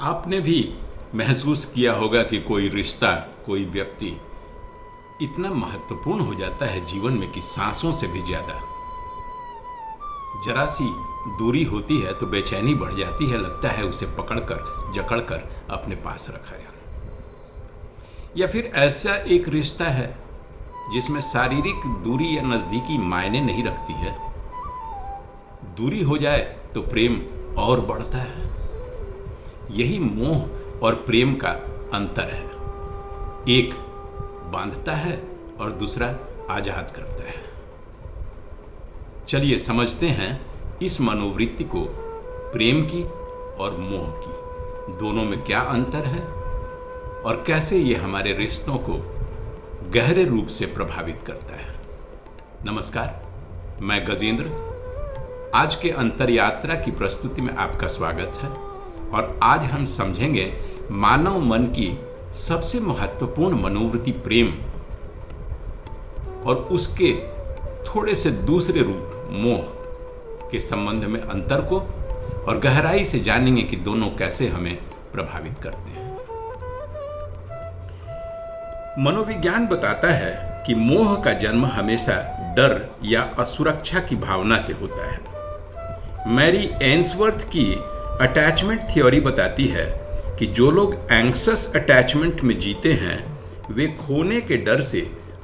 आपने भी महसूस किया होगा कि कोई रिश्ता, कोई व्यक्ति इतना महत्वपूर्ण हो जाता है जीवन में कि सांसों से भी ज्यादा। जरा सी दूरी होती है तो बेचैनी बढ़ जाती है, लगता है उसे पकड़कर जकड़कर अपने पास रखा जाए। या फिर ऐसा एक रिश्ता है जिसमें शारीरिक दूरी या नजदीकी मायने नहीं रखती है, दूरी हो जाए तो प्रेम और बढ़ता है। यही मोह और प्रेम का अंतर है, एक बांधता है और दूसरा आजाद करता है। चलिए समझते हैं इस मनोवृत्ति को, प्रेम की और मोह की, दोनों में क्या अंतर है और कैसे ये हमारे रिश्तों को गहरे रूप से प्रभावित करता है। नमस्कार, मैं गजेंद्र। आज के अंतर यात्रा की प्रस्तुति में आपका स्वागत है और आज हम समझेंगे मानव मन की सबसे महत्वपूर्ण मनोवृत्ति प्रेम और उसके थोड़े से दूसरे रूप मोह के संबंध में अंतर को, और गहराई से जानेंगे कि दोनों कैसे हमें प्रभावित करते हैं। मनोविज्ञान बताता है कि मोह का जन्म हमेशा डर या असुरक्षा की भावना से होता है। मैरी एंसवर्थ की अटैचमेंट थ्योरी बताती है कि जो लोग एंक्सस अटैचमेंट में जीते हैं वे खोने के डर से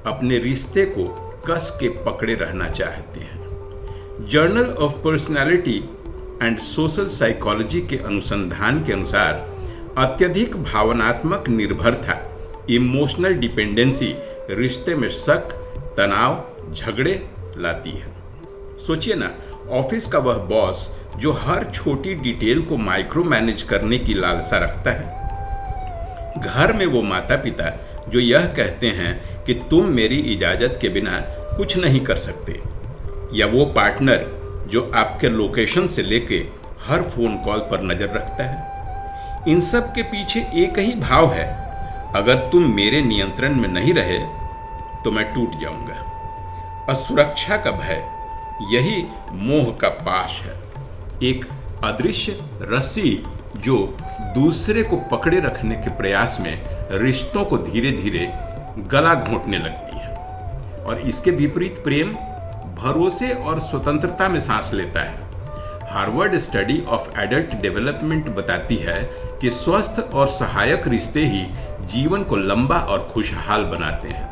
अपने रिश्ते को कस के पकड़े रहना चाहते हैं। Journal of personality and social psychology के अनुसंधान के अनुसार अत्यधिक भावनात्मक निर्भरता, इमोशनल डिपेंडेंसी रिश्ते में शक, तनाव, झगड़े लाती है। सोचिए ना, ऑफिस का वह बॉस जो हर छोटी डिटेल को माइक्रो मैनेज करने की लालसा रखता है, घर में वो माता पिता जो यह कहते हैं कि तुम मेरी इजाज़त के बिना कुछ नहीं कर सकते, या वो पार्टनर जो आपके लोकेशन से लेके हर फोन कॉल पर नज़र रखता है। इन सब के पीछे एक ही भाव है, अगर तुम मेरे नियंत्रण में नहीं रहे तो मैं टूट जाऊंगा। असुरक्षा का भय, यही मोह का पाश है, एक अदृश्य रस्सी जो दूसरे को पकड़े रखने के प्रयास में रिश्तों को धीरे धीरे गला घोंटने लगती है। और इसके विपरीत प्रेम भरोसे और स्वतंत्रता में सांस लेता है। Harvard study of adult development बताती है कि स्वस्थ और सहायक रिश्ते ही जीवन को लंबा और खुशहाल बनाते हैं।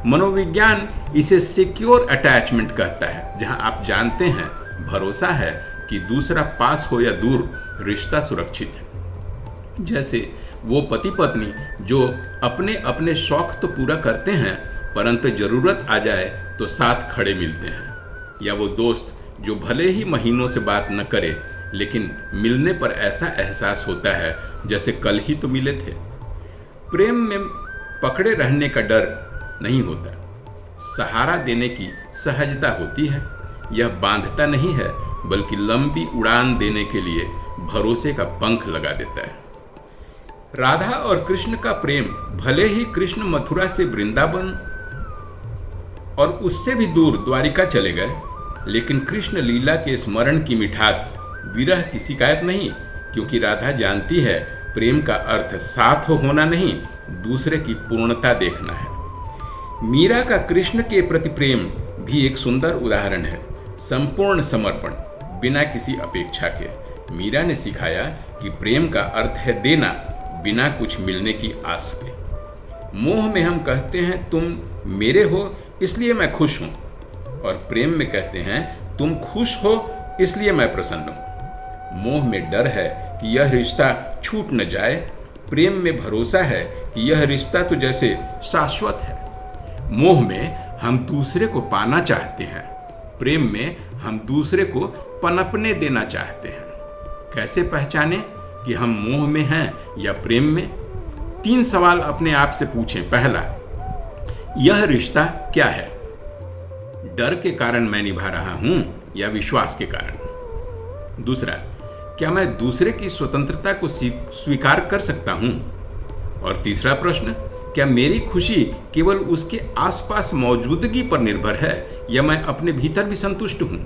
मनोविज्ञान इसे सिक्योर अटैचमेंट कहता है, जहां आप जानते हैं, भरोसा है कि दूसरा पास हो या दूर रिश्ता सुरक्षित है। जैसे वो पति पत्नी जो अपने अपने शौक तो पूरा करते हैं परंतु जरूरत आ जाए तो साथ खड़े मिलते हैं, या वो दोस्त जो भले ही महीनों से बात न करे लेकिन मिलने पर ऐसा एहसास होता है जैसे कल ही तो मिले थे। प्रेम में पकड़े रहने का डर नहीं होता, सहारा देने की सहजता होती है। यह बांधता नहीं है बल्कि लंबी उड़ान देने के लिए भरोसे का पंख लगा देता है। राधा और कृष्ण का प्रेम, भले ही कृष्ण मथुरा से वृंदावन और उससे भी दूर द्वारिका चले गए, लेकिन कृष्ण लीला के स्मरण की मिठास, विरह की शिकायत नहीं, क्योंकि राधा जानती है प्रेम का अर्थ साथ होना नहीं, दूसरे की पूर्णता देखना है। मीरा का कृष्ण के प्रति प्रेम भी एक सुंदर उदाहरण है। संपूर्ण समर्पण, बिना किसी अपेक्षा के। मीरा ने सिखाया कि प्रेम का अर्थ है देना, बिना कुछ मिलने की आस के। मोह में हम कहते हैं तुम मेरे हो इसलिए मैं खुश हूं, और प्रेम में कहते हैं तुम खुश हो इसलिए मैं प्रसन्न हूं। मोह में डर है कि यह रिश्ता छूट न जाए, प्रेम में भरोसा है कि यह रिश्ता तो जैसे शाश्वत है। मोह में हम दूसरे को पाना चाहते हैं, प्रेम में हम दूसरे को पनपने देना चाहते हैं। कैसे पहचाने कि हम मोह में हैं या प्रेम में? 3 सवाल अपने आप से पूछें। पहला, यह रिश्ता क्या है? डर के कारण मैं निभा रहा हूं या विश्वास के कारण? दूसरा, क्या मैं दूसरे की स्वतंत्रता को स्वीकार कर सकता हूं? और तीसरा प्रश्न, क्या मेरी खुशी केवल उसके आसपास मौजूदगी पर निर्भर है या मैं अपने भीतर भी संतुष्ट हूं?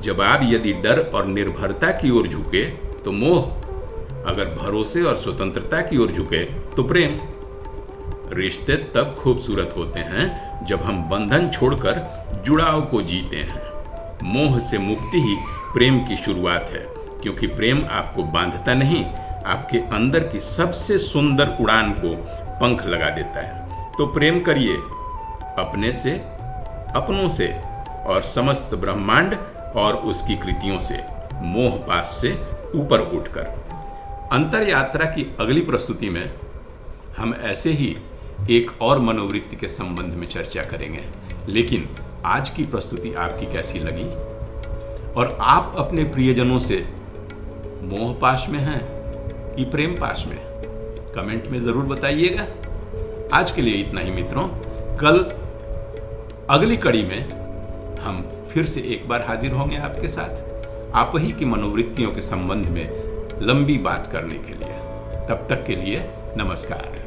जवाब यदि डर और निर्भरता की ओर झुके तो मोह, अगर भरोसे और स्वतंत्रता की ओर झुके तो प्रेम। रिश्ते तब खूबसूरत होते हैं जब हम बंधन छोड़कर जुड़ाव को जीते हैं। मोह से मुक्ति ही प्रेम की शुरुआत है, क्योंकि प्रेम आपको बांधता नहीं, आपके अंदर की सबसे सुंदर उड़ान को पंख लगा देता है। तो प्रेम करिए अपने से, अपनों से और समस्त ब्रह्मांड और उसकी कृतियों से, मोह पाश से ऊपर उठकर। अंतर यात्रा की अगली प्रस्तुति में हम ऐसे ही एक और मनोवृत्ति के संबंध में चर्चा करेंगे। लेकिन आज की प्रस्तुति आपकी कैसी लगी और आप अपने प्रियजनों से मोह पाश में हैं कि प्रेम पाश में, कमेंट में जरूर बताइएगा। आज के लिए इतना ही मित्रों, कल अगली कड़ी में हम फिर से एक बार हाजिर होंगे आपके साथ, आप ही की मनोवृत्तियों के संबंध में लंबी बात करने के लिए। तब तक के लिए नमस्कार।